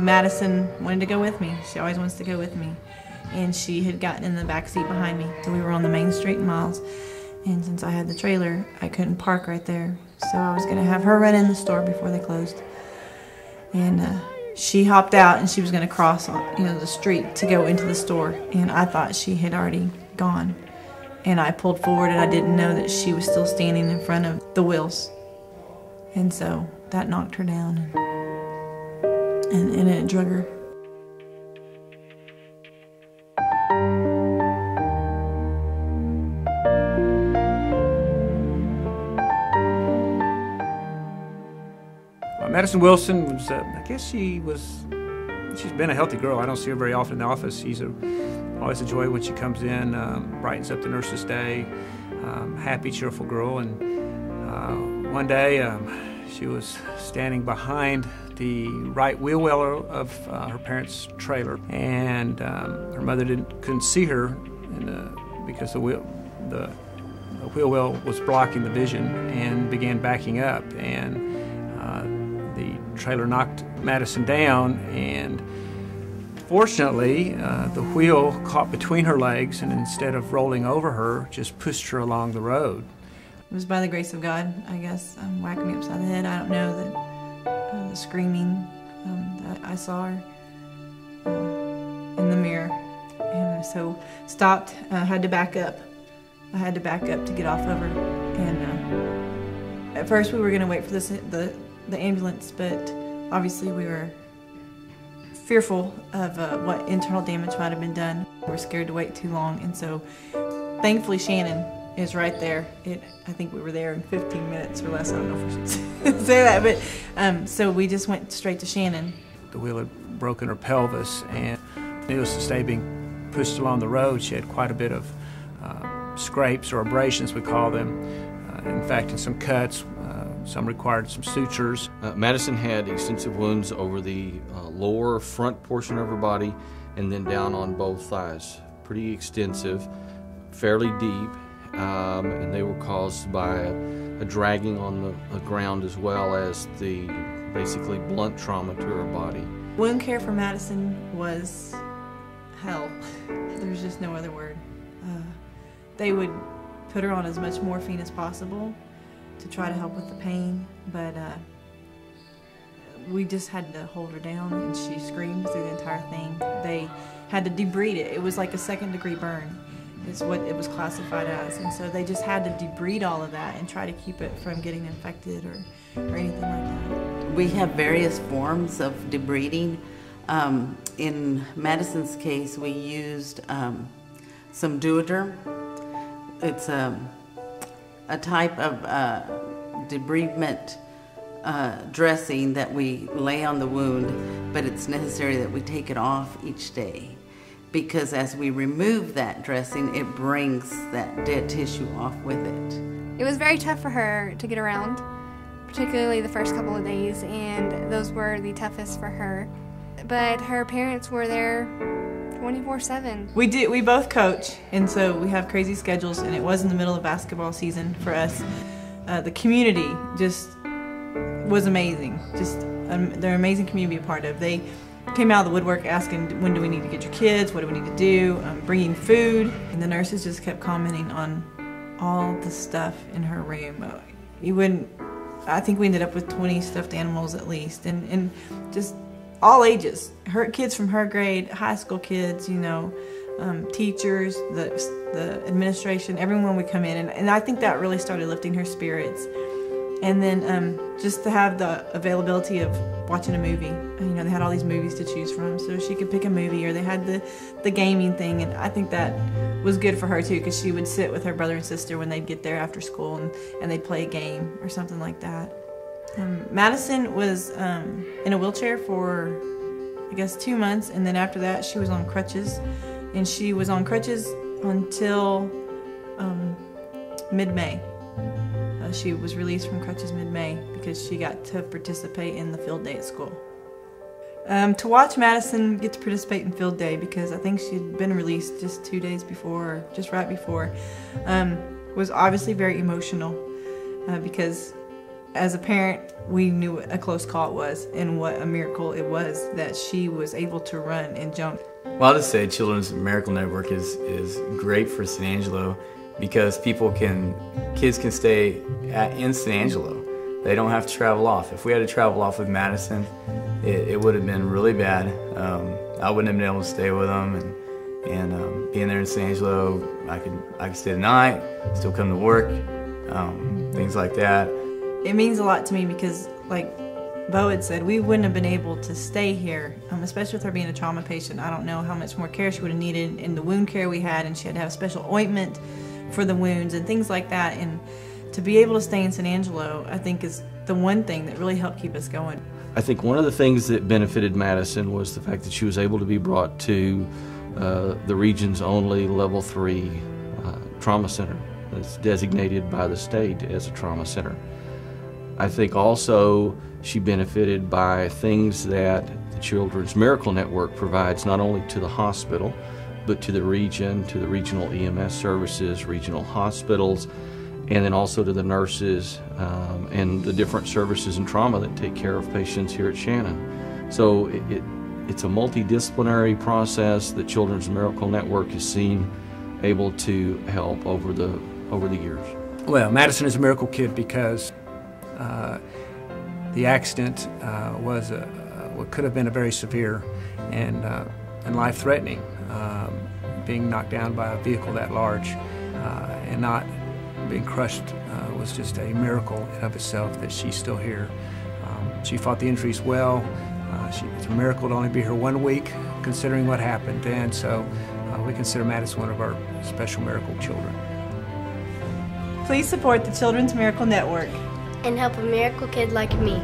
Madison wanted to go with me. She always wants to go with me. And she had gotten in the back seat behind me. So we were on the main street in Miles. And since I had the trailer, I couldn't park right there. So I was gonna have her run in the store before they closed. And she hopped out and she was gonna cross the street to go into the store. And I thought she had already gone. And I pulled forward and I didn't know that she was still standing in front of the wheels. And so that knocked her down and it drug her. Madison Wilson was, I guess she's been a healthy girl. I don't see her very often in the office. She's always a joy when she comes in, brightens up the nurse's day, happy, cheerful girl. And one day she was standing behind the right wheel well of her parents' trailer, and her mother couldn't see her because the wheel well was blocking the vision, and began backing up. And the trailer knocked Madison down, and fortunately the wheel caught between her legs, and instead of rolling over her, just pushed her along the road. It was by the grace of God, I guess, whacking me upside the head. I don't know that the screaming that I saw her in the mirror, and so stopped. Had to back up. I had to back up to get off of her, and at first we were going to wait for the ambulance, but obviously we were fearful of what internal damage might have been done. We were scared to wait too long, and so thankfully Shannon is right there. I think we were there in 15 minutes or less. I don't know if we should say that, but so we just went straight to Shannon. The wheel had broken her pelvis, and needless to say, being pushed along the road, she had quite a bit of scrapes or abrasions, we call them. In fact, in some cuts, some required some sutures. Madison had extensive wounds over the lower front portion of her body and then down on both thighs. Pretty extensive, fairly deep, and they were caused by a dragging on the ground, as well as the basically blunt trauma to her body. Wound care for Madison was hell. There's just no other word. They would put her on as much morphine as possible to try to help with the pain, but we just had to hold her down, and she screamed through the entire thing. They had to debride it. It was like a second-degree burn is what it was classified as, and so they just had to debride all of that and try to keep it from getting infected or anything like that. We have various forms of debriding. In Madison's case, we used some Duoderm. It's a type of debridement dressing that we lay on the wound, but it's necessary that we take it off each day, because as we remove that dressing, it brings that dead tissue off with it. It was very tough for her to get around, particularly the first couple of days, and those were the toughest for her. But her parents were there 24/7. We both coach, and so we have crazy schedules, and it was in the middle of basketball season for us. The community just was amazing. They're an amazing community to be a part of. They came out of the woodwork asking, when do we need to get your kids, what do we need to do, bringing food, and the nurses just kept commenting on all the stuff in her room. I think we ended up with 20 stuffed animals at least, and just all ages. Her kids from her grade, high school kids, teachers, the administration, everyone would come in, and I think that really started lifting her spirits. And then just to have the availability of watching a movie. They had all these movies to choose from, so she could pick a movie, or they had the gaming thing, and I think that was good for her too, because she would sit with her brother and sister when they'd get there after school, and they'd play a game or something like that. Madison was in a wheelchair for, I guess, 2 months, and then after that she was on crutches, and she was on crutches until mid-May. She was released from crutches mid-May because she got to participate in the field day at school. To watch Madison get to participate in field day, because I think she'd been released just 2 days before, or just right before, was obviously very emotional, because As a parent, we knew what a close call it was and what a miracle it was that she was able to run and jump. Well, I'll just say Children's Miracle Network is great for San Angelo because kids can stay in San Angelo. They don't have to travel off. If we had to travel off with Madison, it would have been really bad. I wouldn't have been able to stay with them, and being there in San Angelo, I could stay the night, still come to work, things like that. It means a lot to me because, like Bo had said, we wouldn't have been able to stay here, especially with her being a trauma patient. I don't know how much more care she would have needed in the wound care we had, and she had to have special ointment for the wounds and things like that. And to be able to stay in San Angelo, I think, is the one thing that really helped keep us going. I think one of the things that benefited Madison was the fact that she was able to be brought to the region's only level 3 trauma center that's designated by the state as a trauma center. I think also she benefited by things that the Children's Miracle Network provides not only to the hospital, but to the region, to the regional EMS services, regional hospitals, and then also to the nurses and the different services in trauma that take care of patients here at Shannon. So it's a multidisciplinary process that Children's Miracle Network has seen able to help over the years. Well, Madison is a miracle kid because the accident was what could have been a very severe and life-threatening. Being knocked down by a vehicle that large and not being crushed was just a miracle in of itself that she's still here. She fought the injuries well. It's a miracle to only be here 1 week, considering what happened then. So we consider Madison one of our special miracle children. Please support the Children's Miracle Network and help a miracle kid like me.